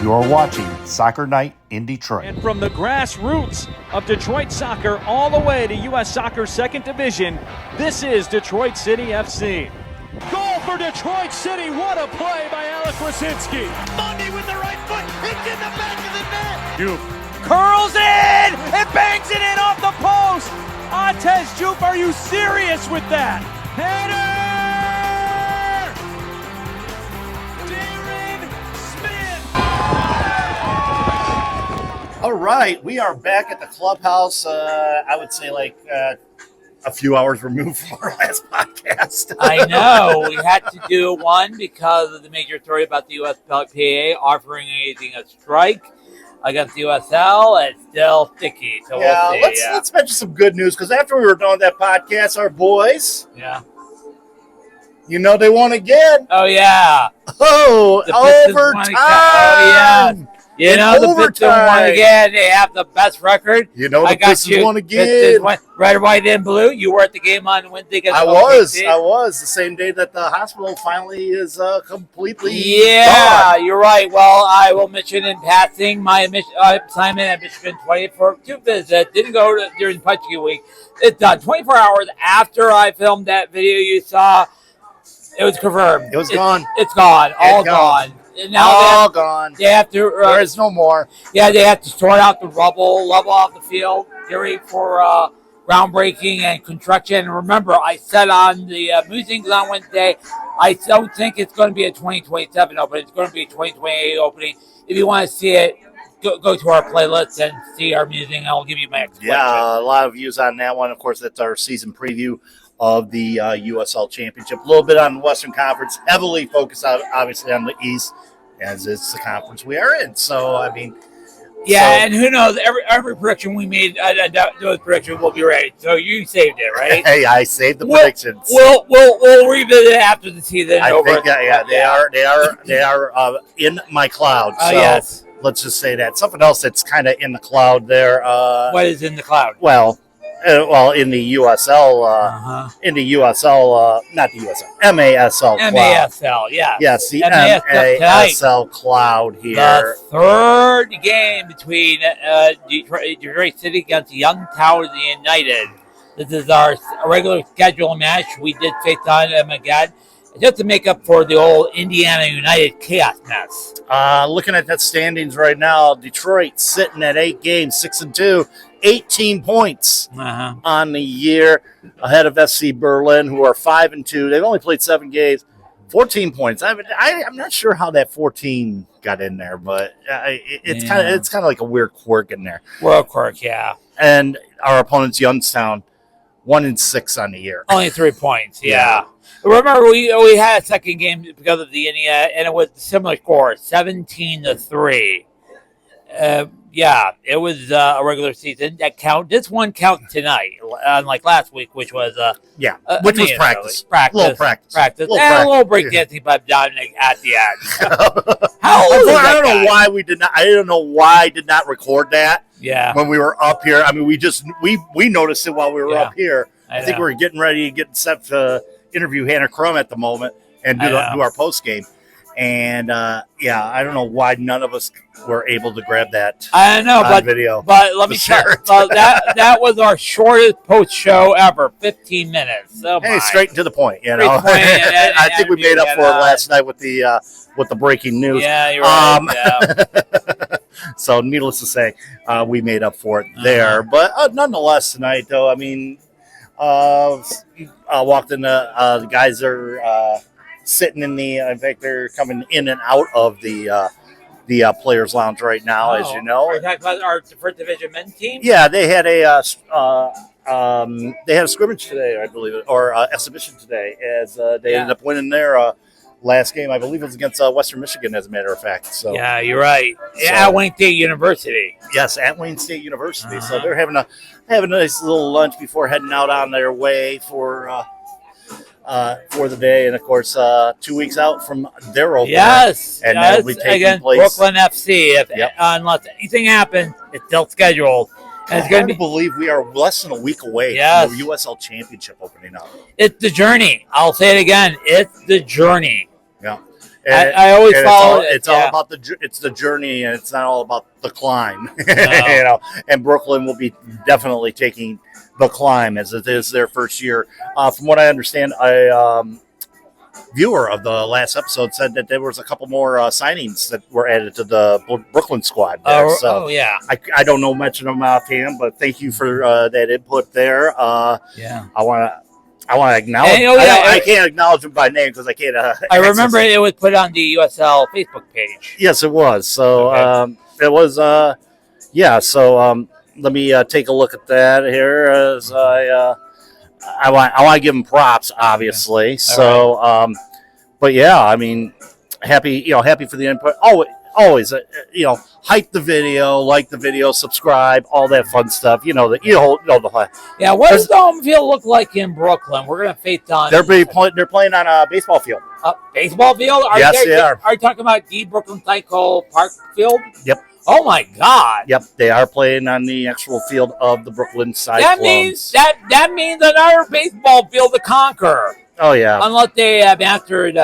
You're watching Soccer Night in Detroit. And from the grassroots of Detroit soccer all the way to U.S. Soccer's second division, this is Detroit City FC. Goal for Detroit City. What a play by Alec Wasinski. Monday with the right foot. It's in the back of the net. Jupe curls in and bangs it in off the post. Antez Jupe, are you serious with that? Header! All right, we are back at the clubhouse. I would say like a few hours removed from our last podcast. I know. We had to do one because of the major story about the USPA offering anything a strike against the USL. It's still sticky, so we'll see. Let's mention some good news, because after we were done with that podcast, our boys, they won again. Oh, yeah. Oh, overtime. Oh, yeah. The Pistons won again. They have the best record. The Pistons won again. Red, white, and blue. You were at the game on Wednesday. I was. The same day that the hospital finally is completely gone. You're right. Well, I will mention in passing my assignment at Michigan 24 visit. Didn't go during Punching Week. It's done. 24 hours after I filmed that video you saw, it was confirmed. It was gone. It's gone. All gone. Now gone. They have to. There is no more. Yeah, they have to sort out the rubble, level out the field, get ready for groundbreaking and construction. And remember, I said on the musings on Wednesday, I don't think it's going to be a 2027 opening. It's going to be a 2028 opening. If you want to see it, go to our playlist and see our musing. I'll give you my explanation. Yeah, a lot of views on that one. Of course, that's our season preview of the USL Championship. A little bit on the Western Conference, heavily focused out, obviously, on the East, as it's the conference we are in. So, and who knows? Every prediction we made, those predictions will be right. So you saved it, right? Hey, I saved the predictions. We'll revisit it after the season. I think, they are in my cloud. So yes. Let's just say that. Something else that's kind of in the cloud there. What is in the cloud? In the USL, not the USL, MASL cloud. MASL, yeah. Yes, the MASL cloud here. The third game between Detroit City against Youngstown United. This is our regular schedule match. We did face on them again, just to make up for the old Indiana United chaos mess. Looking at that standings right now, Detroit sitting at 8 games, 6-2. 18 points on the year, ahead of SC Berlin, who are 5-2. They've only played 7 games, 14 points. I'm not sure how that 14 got in there, but it's kind of like a weird quirk in there. World quirk, yeah. And our opponent's Youngstown, 1-6 on the year. Only 3 points, yeah. Remember, we had a second game because of the Indiana, and it was a similar score, 17-3. It was a regular season that count. This one counts tonight, unlike last week, which was which was practice. A little practice. And a little breakdancing by Dominic at the end. How old is that I don't know why we did not. I don't know why I did not record that. Yeah. When we were up here, we noticed it while we were up here. I think we were getting ready, getting set to interview Hannah Crum at the moment and do our post game. And I don't know why none of us were able to grab that. I don't know, video. But let me check. That was our shortest post show ever, 15 minutes. Oh hey, straight to the point. I think we made up for it last night with the breaking news. Yeah, you're right. So, needless to say, we made up for it there. But nonetheless, tonight, though, walked in. The guys are. Sitting in fact, they're coming in and out of the players' lounge right now, as you know. Are you talking about our first division men's team? Yeah, they had a scrimmage today, I believe, or exhibition today, as they ended up winning their last game. I believe it was against Western Michigan, as a matter of fact. So yeah, you're right. At Wayne State University. Yes, at Wayne State University. So they're having a nice little lunch before heading out on their way for the day, and of course 2 weeks out from their opener. Yes, and that'll be taking against place. Brooklyn FC. Unless anything happens, it's still scheduled. And it's going to believe we are less than a week away from the USL Championship opening up. It's the journey. I'll say it again. It's the journey. Yeah. I always follow it. It's all about the journey, and it's not all about the climb. And Brooklyn will be definitely taking the climb as it is their first year. From what I understand, viewer of the last episode said that there was a couple more signings that were added to the Brooklyn squad there. Yeah. I don't know much of them offhand, but thank you for that input there. Yeah. I want to acknowledge. I can't acknowledge them by name because I can't. I remember it was put on the USL Facebook page. Yes, it was. So it was. So let me take a look at that here as I want to give them props, obviously. Okay. So, but yeah, I mean, happy for the input. Always, hype the video, like the video, subscribe, all that fun stuff. The Yeah, what does the home field look like in Brooklyn? We're gonna face on. They're playing on a baseball field. Baseball field? Yes, they are. Are you talking about the Brooklyn Cycle Park field? Yep. Oh my God! Yep, they are playing on the actual field of the Brooklyn Cyclones. That means another baseball field to conquer. Oh yeah. Unless they have mastered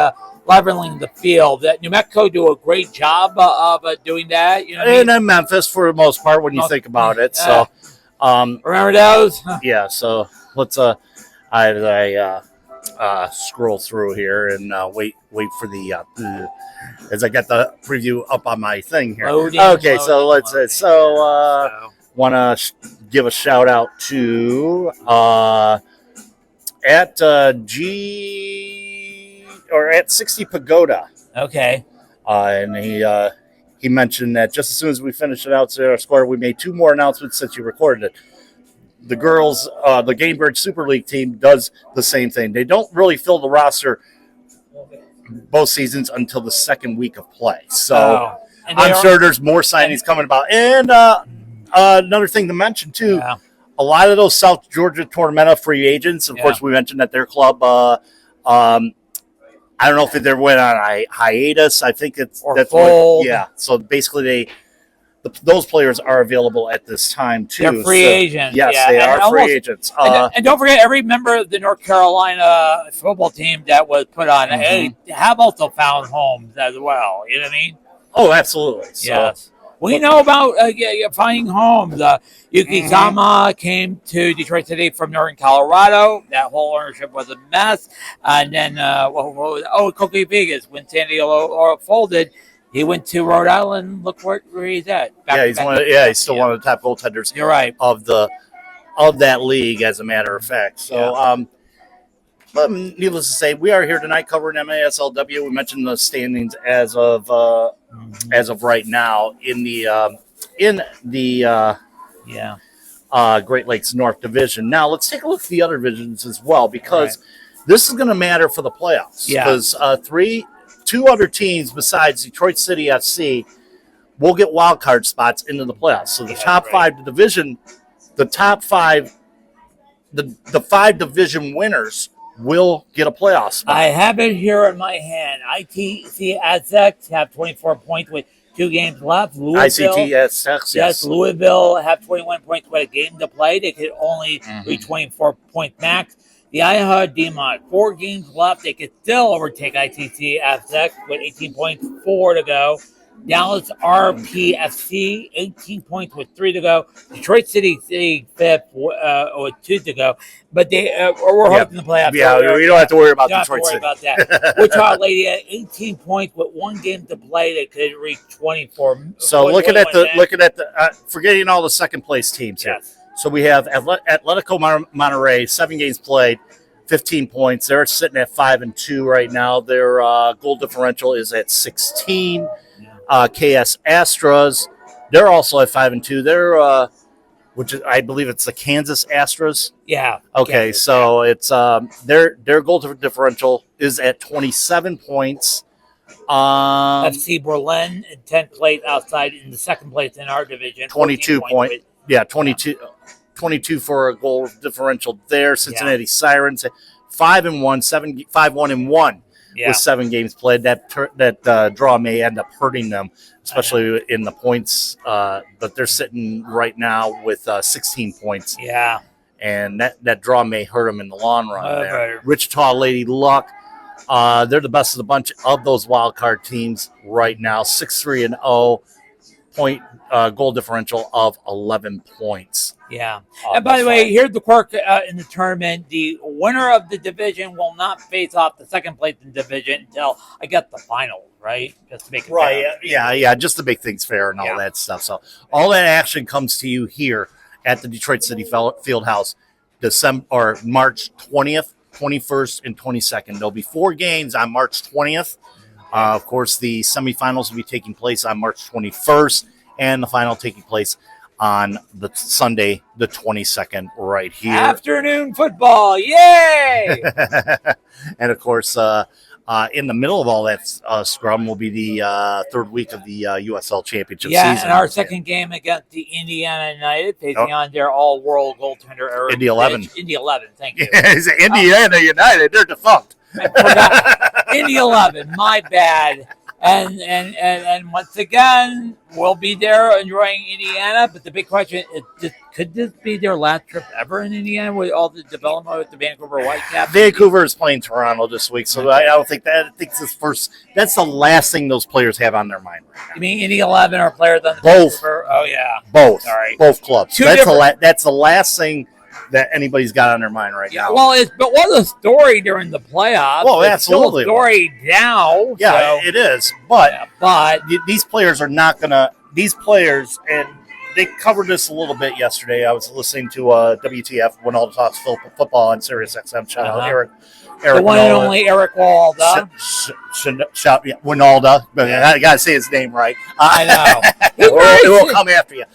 leveling the field. That New Mexico do a great job of doing that. And then Memphis for the most part when you think about it. So, remember those? Yeah. So let's scroll through here and wait for the. As I got the preview up on my thing here. Want to give a shout out to at 60 Pagoda. Okay. And he mentioned that just as soon as we finished it out our score, we made 2 more announcements since you recorded it. The girls, the Gamebridge Super League team does the same thing. They don't really fill the roster both seasons until the second week of play. So I'm sure there's more signings coming about. And another thing to mention, too, a lot of those South Georgia Tormenta free agents, of course, we mentioned that their club, I don't know if they went on a hiatus. I think so basically those players are available at this time, too. They're free agents. Yes, they are free agents. And don't forget, every member of the North Carolina football team that was put on have also found homes as well. You know what I mean? Oh, absolutely. Yes. We know about finding homes. Yuki Sama came to Detroit City from Northern Colorado. That whole ownership was a mess. And then, Koki Vegas, when San Diego folded, he went to Rhode Island. Look where he's at. He's still one of the top goaltenders. You're right. Of that league, as a matter of fact. So, but needless to say, we are here tonight covering MASLW. We mentioned the standings as of right now in the Great Lakes North Division. Now, let's take a look at the other divisions as well, because this is going to matter for the playoffs. Yeah. Because 2 other teams besides Detroit City FC will get wild card spots into the playoffs. So the top 5 of the division, the 5 division winners will get a playoff spot. I have it here in my hand. ITC Aztecs have 24 points with 2 games left. ICT Aztecs, yes. Louisville have 21 points with a game to play. They could only reach 24 point max. The Idaho Demon, 4 games left. They could still overtake ITC Aztecs with 18 points, 4 to go. Dallas RPFC, 18 points with 3 to go. Detroit City 5th with 2 to go. But we're hoping the playoffs. Yeah, we don't have to worry about Detroit City. About that. Wichita Lady at 18 points with 1 game to play. They could reach 24. So looking at the forgetting all the second place teams here. Yes. So we have Atletico Monterrey, 7 games played, 15 points. They're sitting at 5-2 right now. Their goal differential is at 16. KS Astras, they're also at 5-2. They're which is, I believe it's the Kansas Astras. Yeah. Okay, Kansas, so it's their goal differential is at 27 points. FC Berlin in 10th place outside in the second place in our division. 22 points. 22 for a goal differential there. Cincinnati Sirens 5-1, 5-1-1 with 7 games played. That draw may end up hurting them, especially in the points. But they're sitting right now with 16 points. Yeah, and that draw may hurt them in the long run. Right. Wichita Lady Luck They're the best of the bunch of those wild card teams right now. 6-3-0, point goal differential of 11 points. Yeah. And by the way, here's the quirk in the tournament. The winner of the division will not face off the second place in the division until I get the final, right? Just to make it fair. Yeah, just to make things fair and all that stuff. So all that action comes to you here at the Detroit City Fieldhouse, March 20th, 21st, and 22nd. There'll be 4 games on March 20th. Of course, the semifinals will be taking place on March 21st, and the final taking place on the Sunday, the 22nd, right here. Afternoon football, yay! And, of course, in the middle of all that scrum will be the third week of the USL Championship season. Yeah, and our second game against the Indiana United, facing on their all-world goaltender, Eric Indy 11. Indy 11, thank you. Indiana United, they're defunct. I forgot. Indy 11, my bad. And once again, we'll be there enjoying Indiana. But the big question is, could this be their last trip ever in Indiana with all the development with the Vancouver Whitecaps? Vancouver is playing Toronto this week, so I don't think that. I think this first. That's the last thing those players have on their mind right now. You mean Indy 11 are players on the both? Vancouver? Oh yeah, both. Sorry, both clubs. That's the last thing that anybody's got on their mind right now. Well, it was a story during the playoffs. Well, it's absolutely. Still a story now. Yeah, so. it is. But these players are not going to – these players – and they covered this a little bit yesterday. I was listening to WTF, When All Talks Football on Sirius XM. Shout out Eric. The one and only Eric Walda. Shout Winalda. I got to say his name right. I know. It will come after you.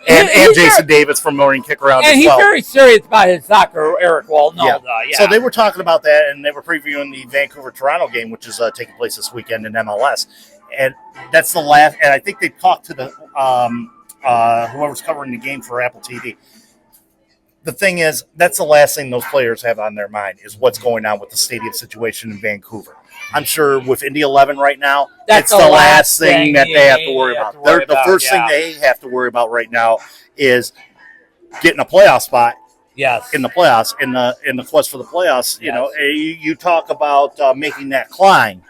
And Jason Davis from Morning Kick Around as well. And he's very serious about his soccer, Eric Walda. Yeah. So they were talking about that, and they were previewing the Vancouver-Toronto game, which is taking place this weekend in MLS. And that's the last – and I think they talked to the whoever's covering the game for Apple TV. The thing is, that's the last thing those players have on their mind is what's going on with the stadium situation in Vancouver. I'm sure with Indy 11 right now, it's the last thing that they have to worry about. The first thing they have to worry about right now is getting a playoff spot. Yes. In the playoffs, in the quest for the playoffs, you know, you talk about making that climb.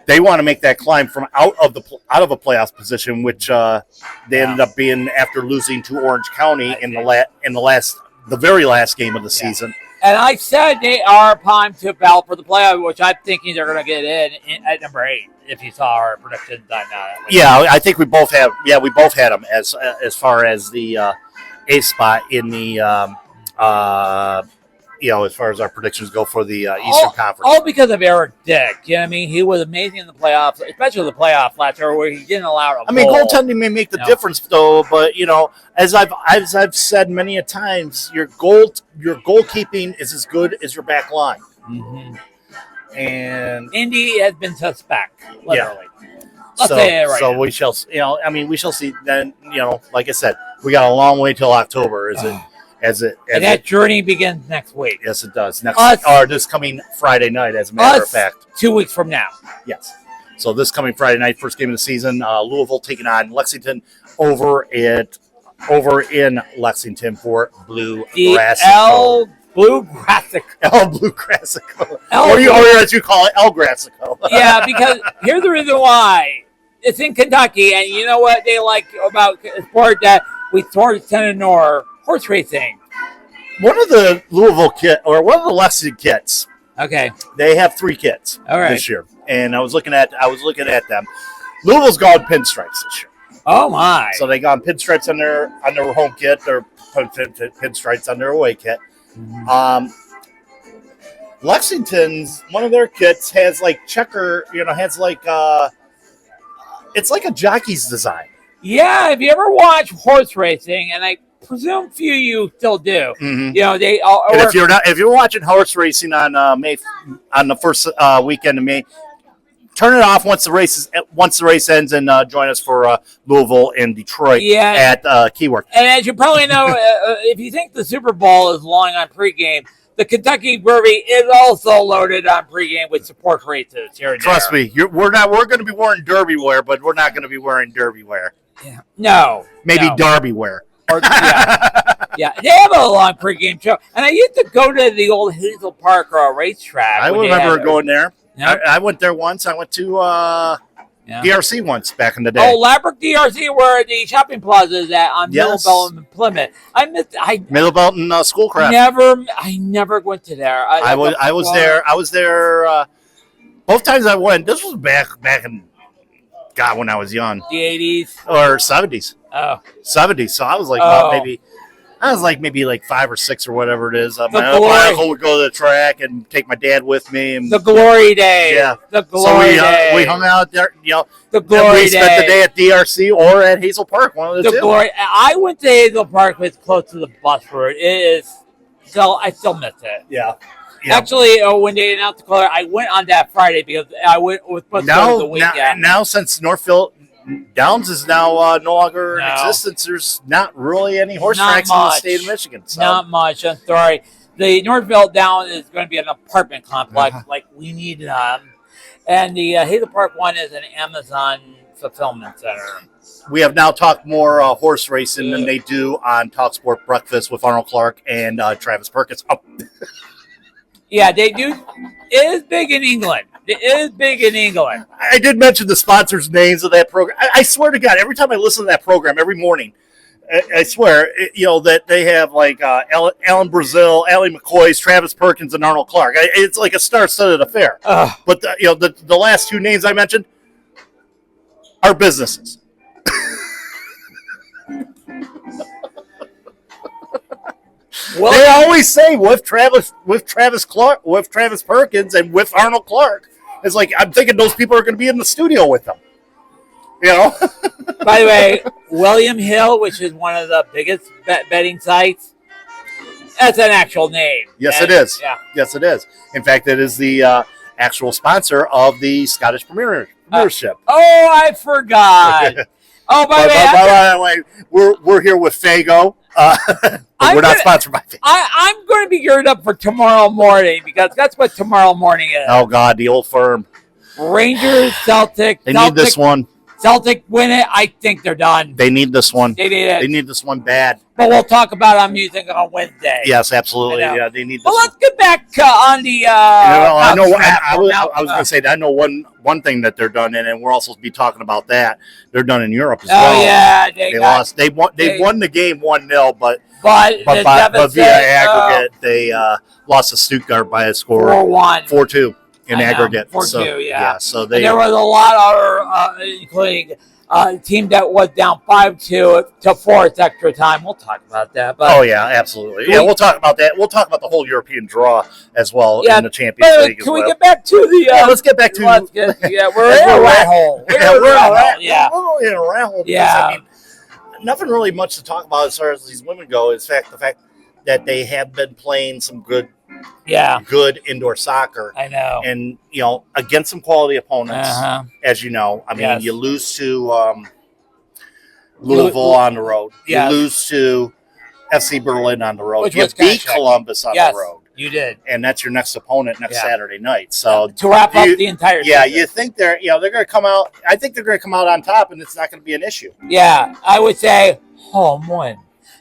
They want to make that climb from out of a playoff position, which they ended up being after losing to Orange County in the very last game of the season. And I said they are primed to battle for the playoff, which I'm thinking they're going to get in at number 8. If you saw our predictions on that. Yeah, I think we both have. Yeah, we both had them as far as the 8th spot in the. As far as our predictions go for the Eastern Conference. All because of Eric Dick. You know what I mean? He was amazing in the playoffs, especially the playoff last year where he didn't allow a goal. Goaltending may make the difference, though, but, as I've said many a times, your goalkeeping is as good as your back line. Mm-hmm. And Indy has been suspect, literally. So we shall, we shall see then, like I said, we got a long way till October, and that journey begins next week. Yes, it does. This coming Friday night, as a matter of fact. 2 weeks from now. Yes. So this coming Friday night, first game of the season, Louisville taking on Lexington over in Lexington for Blue Grassico. Blue Grassico. Blue Grassico. Or as you call it, El Grassico. Yeah, because here's the reason why. It's in Kentucky, and you know what they like about sport that we sort of tend to ignore. Horse racing. One of the Louisville Lexington kits. Okay. They have 3 kits this year, and I was looking at them. Louisville's gone pinstripes this year. Oh my! So they got pinstripes on their home kit. They're pinstripes on their away kit. Mm-hmm. Lexington's one of their kits has like checker. It's like a jockey's design. Yeah. Have you ever watched horse racing? And I presume few of you still do. Mm-hmm. They all. And if you're watching horse racing on the first weekend of May, turn it off once the race ends, and join us for Louisville and Detroit at Keyworth. And as you probably know, if you think the Super Bowl is long on pregame, the Kentucky Derby is also loaded on pregame with support races here and Trust me, we're going to be wearing derby wear, but we're not going to be wearing derby wear. Yeah. No. Maybe derby wear. Or, yeah, they have a long pregame show. And I used to go to the old Hazel Park racetrack. I remember going there. Yep. I went there once. I went to DRC once back in the day. Oh, Ladbroke DRC, where the shopping plaza is at on Middlebelt and Plymouth. Middlebelt and Schoolcraft. I never went to there. I was there. I was there both times I went. This was back in when I was young. The 80s or 70s. Oh, 70s. So I was like maybe like 5 or 6 or whatever it is. My uncle would go to the track and take my dad with me. And, the glory days. Yeah. The glory days. We hung out there, The glory we spent the day at DRC or at Hazel Park, one of the two. Glory. I went to Hazel Park, but it's close to the bus route. It is. So I still miss it. Yeah. Actually, when they announced the color, I went on that Friday because I went with the weekend. Now, since Northfield Downs is now no longer in existence, there's not really any horse tracks in the state of Michigan. So. Not much. I'm sorry. The Northfield Downs is going to be an apartment complex like we need them. And the Hazel Park one is an Amazon fulfillment center. We have now talked more horse racing than they do on Talk Sport Breakfast with Arnold Clark and Travis Perkins. Oh. Yeah, they do. It is big in England. I did mention the sponsors' names of that program. I swear to God, every time I listen to that program every morning, I swear, that they have like Alan Brazil, Allie McCoy's, Travis Perkins, and Arnold Clark. It's like a star-studded affair. But the last two names I mentioned are businesses. Well, they always say with Travis Perkins, and with Arnold Clark. It's like I'm thinking those people are going to be in the studio with them. By the way, William Hill, which is one of the biggest betting sites, that's an actual name. Yes, it is. Yeah. Yes, it is. In fact, it is the actual sponsor of the Scottish Premiership. I forgot. By the way, we're here with Fago. We're not sponsored by Fago. I'm going to be geared up for tomorrow morning because that's what tomorrow morning is. Oh, God, the old firm. Rangers, Celtic. They need this one. Celtic win it. I think they're done. They need this one. They need it. They need this one bad. But we'll talk about it on music on Wednesday. Yes, absolutely. Yeah, they need this. But let's get back on the. I know. I was going to say that I know one thing that they're done in, and we're also be talking about that. They're done in Europe as well. Oh yeah, they lost. They won the game 1-0, but via aggregate they lost to Stuttgart by a score 4-2 in aggregate. 4-2, yeah. So there was a lot of including. Team that was down 5-2 to force extra time. We'll talk about that. But absolutely. Yeah, we'll talk about that. We'll talk about the whole European draw as well in the Champions League. Can we get back to the? Let's get back to. We're in a rat hole. We're in a rat hole. Yeah. Nothing really much to talk about as far as these women go. Is the fact that they have been playing some good indoor soccer. I know. And, against some quality opponents, as you know. I mean, you lose to Louisville on the road. You lose to FC Berlin on the road. You beat Columbus on the road. You did. And that's your next opponent next Saturday night. So to wrap up the entire season. You think they're going to come out. I think they're going to come out on top, and it's not going to be an issue. Yeah, I would say home win.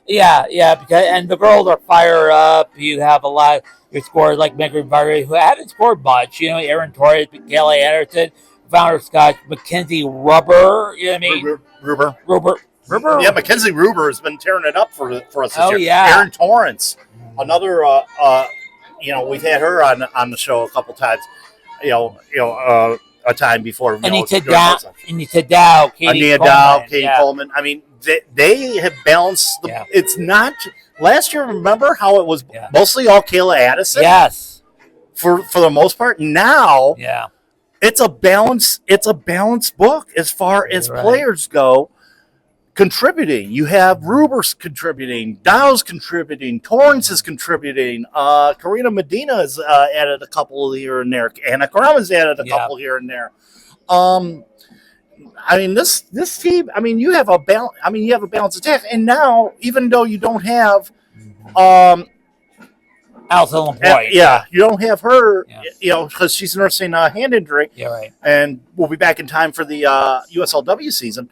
Yeah, because the girls are fired up. You have a lot. Your scorers like Megan Vardy, who hadn't scored much. Aaron Torres, Kelly Anderson, founder Scott, Mackenzie Rubber. You know what I mean? Ruber. Yeah, Mackenzie Ruber has been tearing it up for us this year. Yeah. Aaron Torrance, another. We've had her on the show a couple times. A time before. Anita Dow, Katie Coleman. I mean, they have balanced. It's not. Last year, remember how it was mostly all Kayla Addison? Yes. For the most part. Now, it's a balance. It's a balanced book as far as players go. Contributing. You have Rubers contributing, Dow's contributing, Torrance is contributing, Karina Medina has added a couple here and there, Anna Karama's added a couple here and there. I mean, this team. I mean, you have a balanced attack, and now even though you don't have, Alison LaPointe, you don't have her, because she's nursing a hand injury. Yeah, right. And we'll be back in time for the USLW season.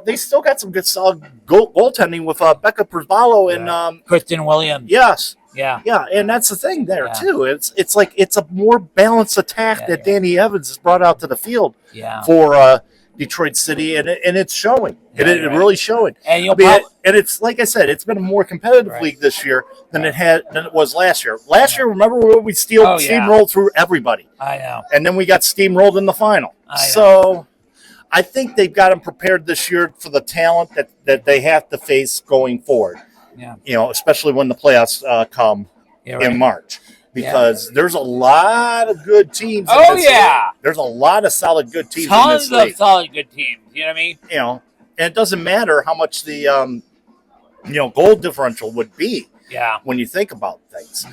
they still got some good solid goaltending with Becca Przbalo and Kristen Williams. Yes. Yeah. Yeah, and that's the thing there too. It's like it's a more balanced attack that Danny Evans has brought out to the field for Detroit City, and it's showing. Yeah, It really showing. And and it's like I said, it's been a more competitive league this year than it was last year. Last year, remember when we steamrolled through everybody? I know. And then we got steamrolled in the final. So I think they've got them prepared this year for the talent that they have to face going forward. Yeah. Especially when the playoffs come in March. Because there's a lot of good teams. There's a lot of solid good teams in this league. Tons of solid good teams. You know what I mean? And it doesn't matter how much the goal differential would be. Yeah. When you think about things,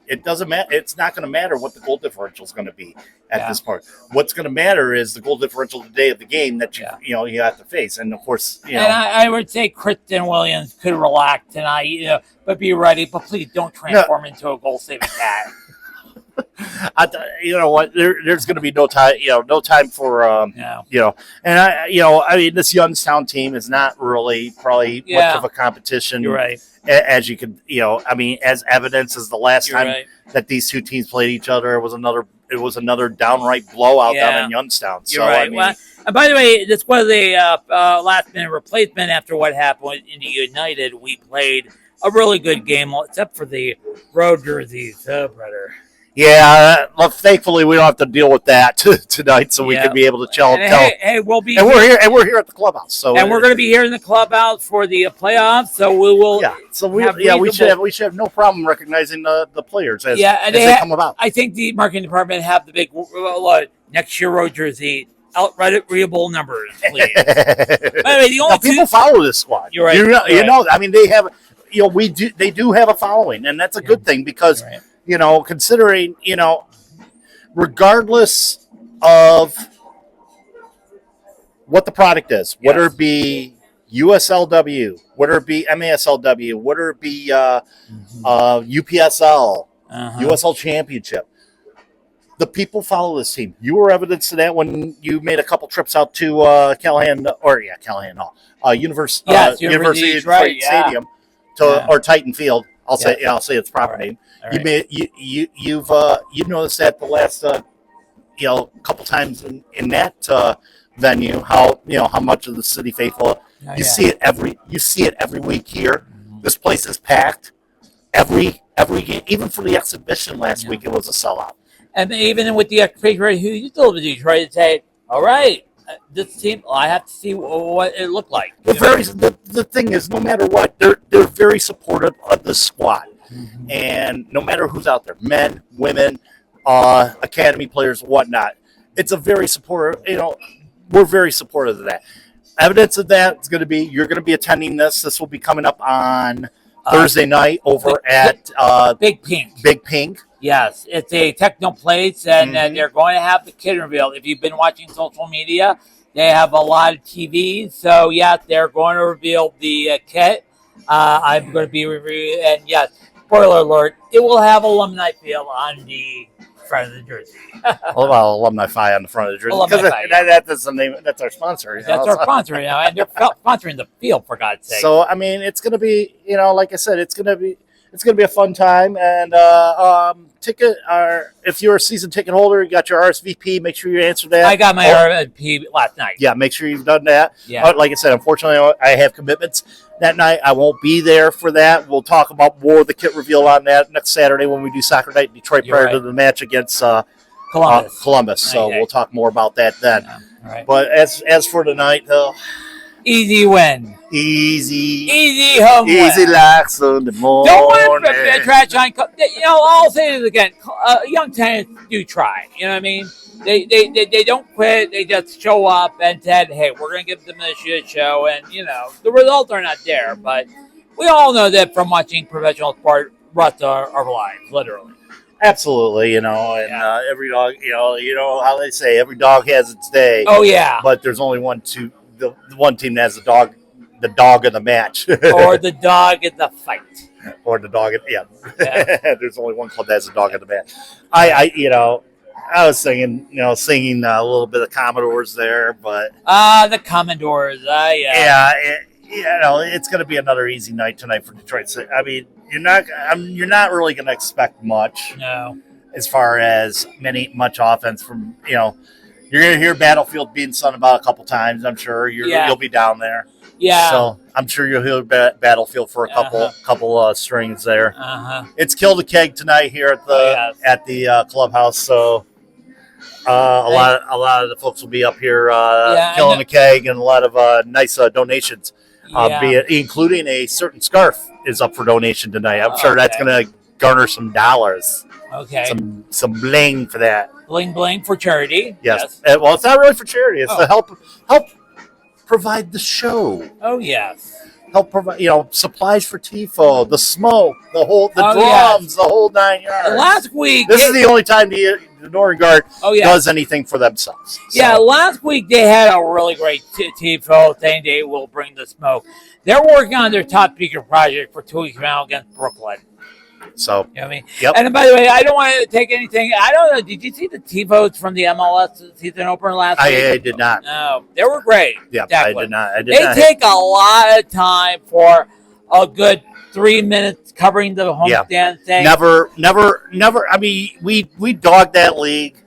it doesn't matter. It's not going to matter what the goal differential is going to be at this point. What's going to matter is the goal differential the day of the game that you have to face, and of course, And I would say Kristen Williams could relax tonight, but be ready. But please don't transform into a goal-saving cat. You know what? There's going to be no time. No time for And I mean, this Youngstown team is not really probably much of a competition. You're right. As you could, I mean, as evidence as the last time that these two teams played each other, it was another downright blowout down in Youngstown. You're right. I mean, well, and by the way, this was a last-minute replacement after what happened in the United. We played a really good game, except for the road jerseys, brother. Yeah, well, thankfully we don't have to deal with that tonight, so we can be able to chill. Hey, we'll be. And we're here at the clubhouse. So we're going to be here in the clubhouse for the playoffs. So we will. Yeah. So we should have no problem recognizing the players as they come about. I think the marketing department have the big next year road jersey. Outright readable numbers, please. By the way, the only people follow this squad. You're right. You know. I mean, they have. They do have a following, and that's a good thing because. Considering, regardless of what the product is, whether it be USLW, whether it be MASLW, whether it be UPSL, USL Championship, the people follow this team. You were evidence to that when you made a couple trips out to Callahan Hall, University of Detroit Stadium or Titan Field. I'll say its proper name. Right. You've noticed that the last couple times in that venue how much of the city faithful see it every week here. Mm-hmm. This place is packed every game, even for the exhibition last week. It was a sellout. And even with the exhibition, who you told me to try to say, all right. This team, I have to see what it looked like. The thing is, no matter what, they're very supportive of the squad, and no matter who's out there, men, women, academy players, whatnot. It's a very supportive. We're very supportive of that. Evidence of that is going to be you're going to be attending this. This will be coming up on Thursday night over at Big Pink. Big Pink. Yes, it's a techno place, and they're going to have the kit reveal. If you've been watching social media, they have a lot of TVs. So, yes, they're going to reveal the kit. I'm going to be reviewing, and yes, spoiler alert, it will have alumni feel on the front of the jersey. Alumni Fi on the front of the jersey. That's the name. That's our sponsor. That's our sponsor, and they're sponsoring the field, for God's sake. So, I mean, it's going to be, like I said, it's going to be a fun time, and if you're a season ticket holder, you got your RSVP, make sure you answer that. I got my RSVP last night. Yeah, make sure you've done that. Yeah. But like I said, unfortunately, I have commitments that night. I won't be there for that. We'll talk about more of the kit reveal on that next Saturday when we do Soccer Night in Detroit prior to the match against Columbus. So we'll talk more about that then. Yeah. All right. But as for tonight, though, easy win. Easy home win. Easy like Sunday morning. Don't want to try. I'll say this again. Youngstown do try. You know what I mean? They don't quit. They just show up and said, hey, we're going to give them a shit show. And, the results are not there. But we all know that from watching professional sport rest our lives, literally. Absolutely, and every dog, how they say, every dog has its day. Oh, yeah. But there's only the one team that has the dog in the match. Or the dog in the fight. Or the dog in, yeah. There's only one club that has a dog in the match. I was singing a little bit of Commodores there, but the Commodores. yeah, it's going to be another easy night tonight for Detroit City. I mean, you're not really going to expect much. No. As far as much offense from you're going to hear Battlefield being sung about a couple times. I'm sure you'll be down there. Yeah. So I'm sure you'll hear Battlefield for a couple strings there. It's Kill the Keg tonight here at the clubhouse. So a lot of the folks will be up here killing the keg, and a lot of nice donations. Including a certain scarf is up for donation tonight. I'm sure that's going to garner some dollars. Okay. Some bling for that. Bling for charity. Yes. Well, it's not really for charity. It's to help provide the show. Oh yes. Help provide supplies for TIFO, the smoke, the drums, the whole 9 yards. Last week this is the only time the Northern Guard does anything for themselves. So. Yeah, last week they had a really great TIFO thing. They will bring the smoke. They're working on their top speaker project for 2 weeks now against Brooklyn. So, you know what I mean? Yep. And by the way, I don't want to take anything. I don't know. Did you see the T-votes from the MLS season opener last week? I did not. No, they were great. Yeah, I did not. They take a lot of time for a good 3 minutes covering the homestand thing. Never. I mean, we dog that league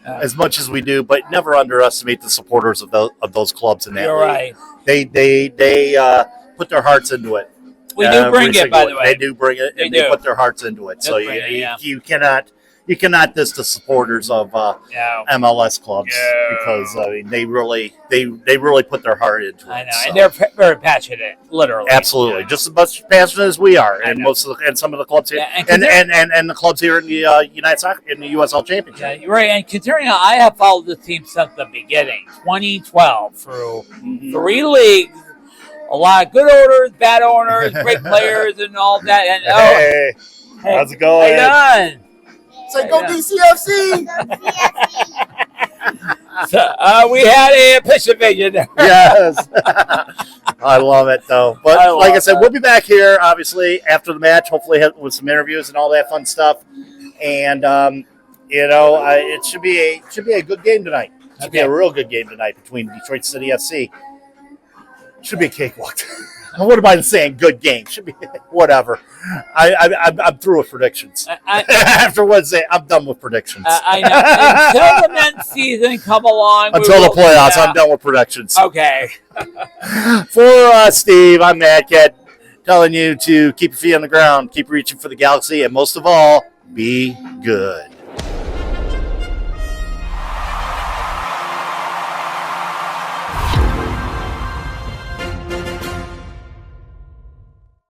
as much as we do, but never underestimate the supporters of those clubs in that You're league. right. They put their hearts into it. We do bring it, by the way. They do bring it, and they put their hearts into it. So you cannot diss the supporters of MLS clubs because I mean they really put their heart into it. I know, and they're very passionate, literally. Absolutely, just as much passionate as we are, and some of the clubs here, and the clubs here in the USL Championship. Yeah, you're right. And considering I have followed this team since the beginning, 2012 through 3 leagues. A lot of good owners, bad owners, great players, and all that. And hey, how's it going? How you doing? It's like go DCFC. So we had a pitch invasion there. Yes, I love it though. But like I said, we'll be back here obviously after the match, hopefully with some interviews and all that fun stuff. And it should be a good game tonight. It should be a real good game tonight between Detroit City FC. Should be a cakewalk. What am I saying? Good game. Should be whatever. I'm through with predictions. After Wednesday, I'm done with predictions. I know. Until the men's season come along. Until the playoffs, I'm done with predictions. Okay. For Steve, I'm Matt Cat, telling you to keep your feet on the ground, keep reaching for the galaxy, and most of all, be good.